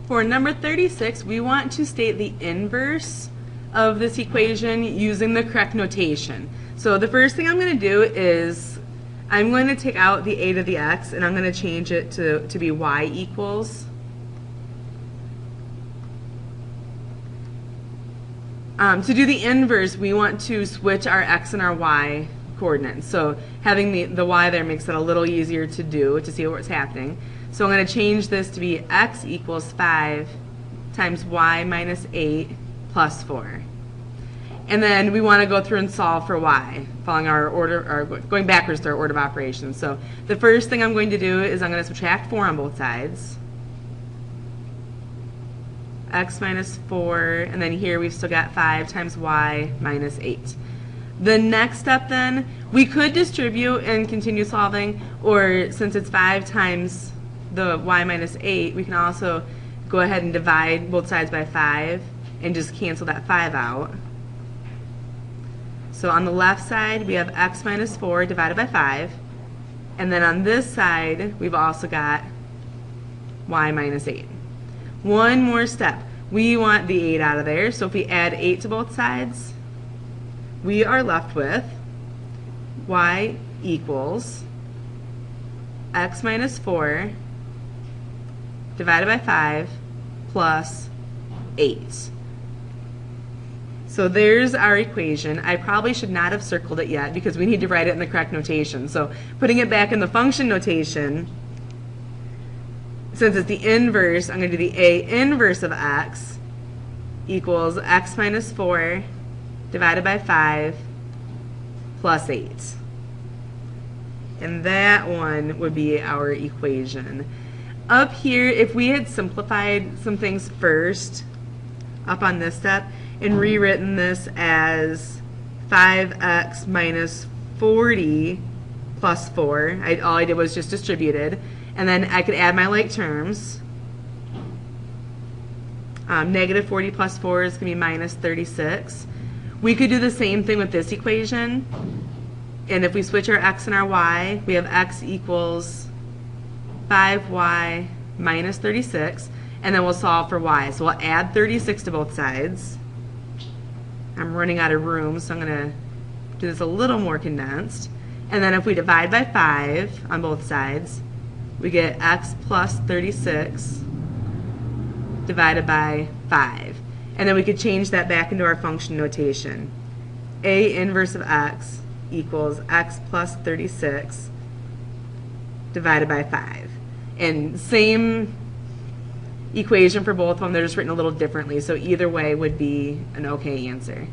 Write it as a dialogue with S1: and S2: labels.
S1: For number 36, we want to state the inverse of this equation using the correct notation. So the first thing I'm going to do is I'm going to take out the a to the x and I'm going to change it to be y equals. To do the inverse, we want to switch our x and our y coordinates. So having the y there makes it a little easier to do, to see what's happening. So I'm going to change this to be x equals 5 times y minus 8 plus 4. And then we want to go through and solve for y, following our order, or going backwards to our order of operations. So the first thing I'm going to do is I'm going to subtract 4 on both sides. X minus 4, and then here we've still got 5 times y minus 8. The next step then, we could distribute and continue solving, or since it's 5 times the y minus 8, we can also go ahead and divide both sides by 5 and just cancel that 5 out. So on the left side, we have x minus 4 divided by 5. And then on this side, we've also got y minus 8. One more step. We want the 8 out of there. So if we add 8 to both sides, we are left with y equals x minus 4 divided by 5 plus 8. So there's our equation. I probably should not have circled it yet because we need to write it in the correct notation. So putting it back in the function notation, since it's the inverse, I'm going to do the a inverse of x equals x minus 4 divided by 5 plus 8. And that one would be our equation. Up here, if we had simplified some things first, up on this step, and rewritten this as 5x minus 40 plus 4, all I did was just distributed, and then I could add my like terms. Negative 40 plus 4 is going to be minus 36. We could do the same thing with this equation, and if we switch our x and our y, we have x equals 5y minus 36, and then we'll solve for y. So we'll add 36 to both sides. I'm running out of room, so I'm going to do this a little more condensed. And then if we divide by 5 on both sides, we get x plus 36 divided by 5. And then we could change that back into our function notation. A inverse of x equals x plus 36 divided by 5. And same equation for both of them, they're just written a little differently, so either way would be an okay answer.